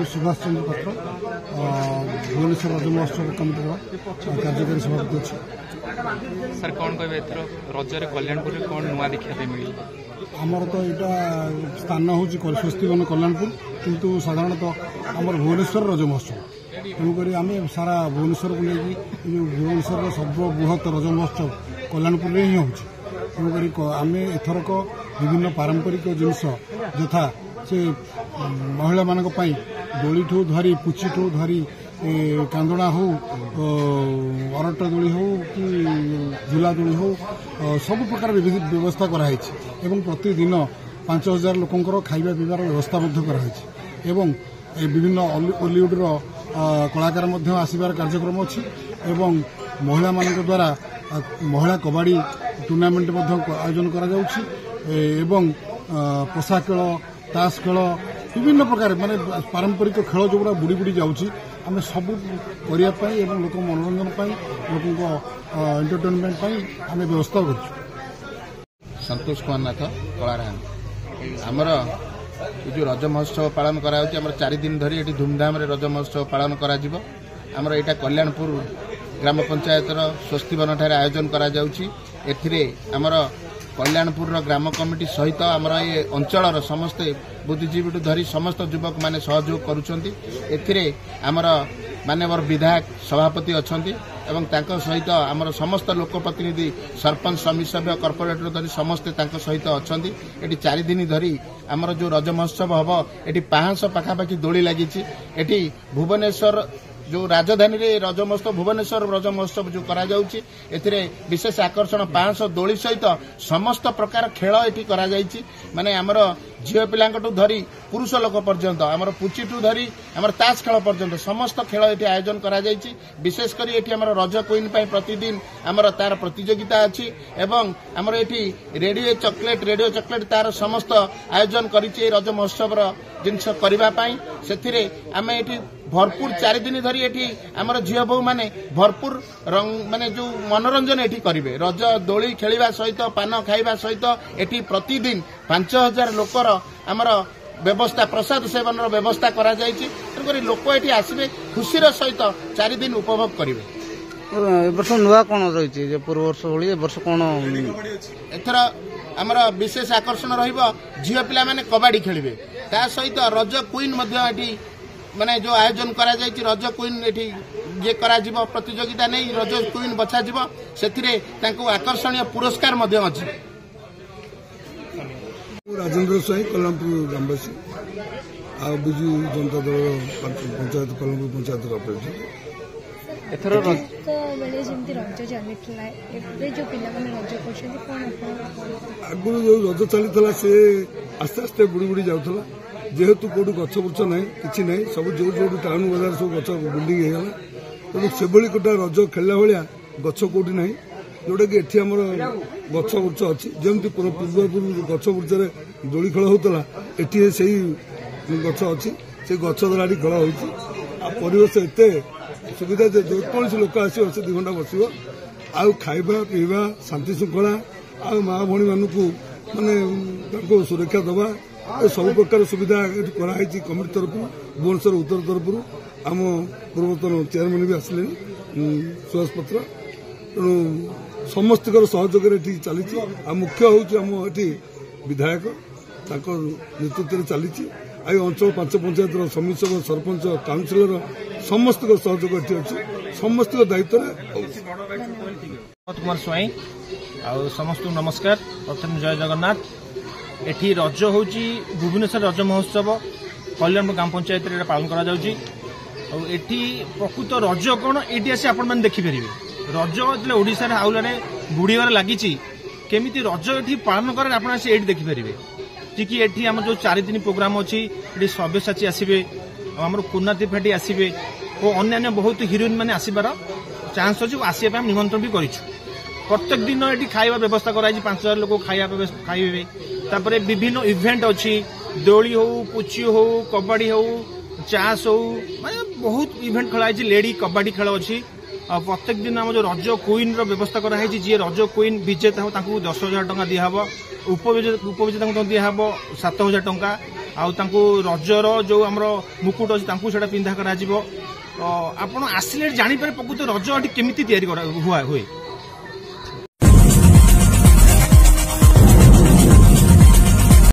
सुभाष चंद्र पात्र भुवनेश्वर रज महोत्सव कमिटी कार्यकारी सभापति अच्छे। सर कौन कहे रजरे कल्याणपुर कौन नुआ देखा मिले आमर तो यहाँ स्थान हूँ स्वस्तिवन कल्याणपुर किंतु साधारणतः आमर भुवनेश्वर रज महोत्सव तेणुक आम सारा भुवनेश्वर को लेकिन भुवनेश्वर सर्वबृहत रज महोत्सव कल्याणपुर ही हो तेणुक आम एथरक विभिन्न पारंपरिक जिनस यथा से महिला मान दोली ठू धरी पुची ठू धरी कांदणा हो अरट दोली हो कि झूला दोली हो सब प्रकार व्यवस्था कराई एवं प्रतिदिन 5000 लोकंकर खाइबा पीबार व्यवस्था एवं विभिन्न हॉलीवुड कलाकार आसबार कार्यक्रम अच्छी एवं महिला मान द्वारा महिला कबाड़ी टूर्नामेंट आयोजन करा जाउछि एवं पोषा खेल ताश खेल विभिन्न प्रकार माने पारंपरिक खेल जो बुड़ी बुड़ी जाउछि आम सब करने लोक मनोरंजन लोक एंटरटेनमेंट आम व्यवस्था कर संतोष कुमार नाथ कलारान आमर जो रज महोत्सव पालन करा 4 दिन धरी ये धूमधाम रज महोत्सव पालन करा आमर यहाँ कल्याणपुर ग्राम पंचायत स्वस्तिवन ठारे आयोजन करा एथिरे आमर कल्याणपुर ग्राम कमिटी सहित आमर ये अंचल समस्ते बुद्धिजीवी धरी समस्त युवक माने सहयोग करुछंती एथिरे आमर मानवर विधायक सभापति अछंती एवं तांको सहित आमर समस्त लोकप्रतिनिधि सरपंच समिति सभ्य कॉर्पोरेटर धरी समस्ते तांको सहित अछंती एटी 4 दिन धरी आमर जो रज महोत्सव हबो एटी 500 पाखापाखि दोली लागिछि एटी भुवनेश्वर जो राजधानी रे रज महोत्सव भुवनेश्वर रज महोत्सव जो करा जाउछि एथिरे विशेष आकर्षण 500 दोली सहित समस्त प्रकार खेल एठी करा जाइछि माने हमर झियो पिलांकटू धरी पुरुष लोक पर्यंत हमर पुचिटू धरी हमर ताश खेल पर्यंत समस्त खेल एठी आयोजन करा जाइछि विशेष करी एठी हमर रज क्वीन पई प्रतिदिन हमर तार प्रतियोगिता अछि एवं हमर एठी रेडियो चॉकलेट तार समस्त आयोजन करिछि रज महोत्सव रो जिनस करबा पई सेथिरे आमे एठी भरपूर 4 दिन धरी एठी हमर झियो बहु माने भरपूर रंग माने जो मनोरंजन एठी करिवे रज दोली खेलिबा सहित पान खाइबा सहित एठी प्रतिदिन 5000 लोकर हमर व्यवस्था प्रसाद सेवन व्यवस्था करा जाइछि तेणुकरी लोक एठी आसिबे खुशीर सहित 4 दिन उपभोग करिवे। वर्ष नुआ कोन रहिछि जे पूर्व वर्ष होली वर्ष कोन एथर हमर विशेष आकर्षण रहिबो झियो पिला माने कबाडी खेलिबे ता सहित रज क्वीन मध्ये एठी माने जो आयोजन करा जाइछि रज क्वीन एठी जे करा जिवो प्रतियोगिता नै रज क्वीन बछा जिवो सेथिरे तांको आकर्षणीय पुरस्कार मध्ये अछि। राजेंद्र साई कल्याणपुर ग्रामवासी आ बिजू जनता दल पंचायत कल्याणपुर पंचायत ऑपरेटर एथरो बेले जेंति रज चलितला एबे जो पिला माने रज करछथि कोन आगु जो रज चलितला से आस्ते आस्ते बुड़ी बुड़ी जाउतला जेहेतु कोड गछ बुछ ना कि ना सब जो जो टाउन बजार सब गछ बिल्डिंग हो गला तेणु से गोटे रज खेला भाया गछ कौटी ना जोटा कि एठी हमर गछ बुछ अच्छी जमी पूर्वपूर्व गछ बुछे दोली खेल होता एटी से गछ अच्छी से गछ द्वारा खेल हो परिवेश एत सुविधा जो कौन लोक आसो 2 घंटा बस आउ खाइबा पीवा शांति श्रृंखला आ माँ भणी मानक माने सुरक्षा दवा सब प्रकार सुविधा कराई कमिटी तरफ भुवनेश्वर उत्तर तरफ आम पूर्वतन चेयरमैन भी आसिले सुभाष पत्र तेणु समस्त सहयोग चली मुख्य हूँ ये विधायक नेतृत्व चली अंचल 5 पंचायत समिति सभ्य सरपंच काउंसिलर समस्त सहयोग ये अच्छी समस्त दायित्व कुमार स्वाई आ समस्त नमस्कार प्रथम जय जगन्नाथ एठी रज हूँ भुवनेश्वर रज महोत्सव कल्याणपुर ग्राम पंचायत पालन करा जाउची एठी प्रकृत रज कौन ये आसी आपण मैंने देखिपारे रज जो ओडिशा आउलारे बुड़ीबार लगी केमी रज ये पालन करें आप देखिपारे कि एठी आम जो 4 दिन प्रोग्राम अच्छी सब्यसाची आसवे आम कुना त्रिपाठी आसवे और अन्य बहुत हिरोइन मैंने आसबार चान्स अच्छे आसपा निमंत्रण भी करूँ प्रत्येक दिन ये खाଇବା व्यवस्था कराई 5000 लोक खाइबे तापर विभिन्न इवेंट अच्छी दोली हो पुची हो कबाड़ी हो चास हो माने बहुत इवेंट खेलाई लेडी कबाड़ी खेल अच्छी प्रत्येक दिन आम जो रज क्वीन व्यवस्था कराई जी रज क्वीन विजेता हो 10,000 टंका दिहब उपविजेता दिहब 7,000 टंका आ ଆଉ ତାଙ୍କୁ ରଜର ଯୋଉ ଆମର ମୁକୁଟ ଅଛି ତାଙ୍କୁ ସେଟା ପିନ୍ଧା କରାଯିବ। ଆପଣ ଆସିଲେ ଜାଣିପାରେ ପ୍ରକୃତ ରଜ ଏଠି କେମିତି ତିଆରି ହୁଏ।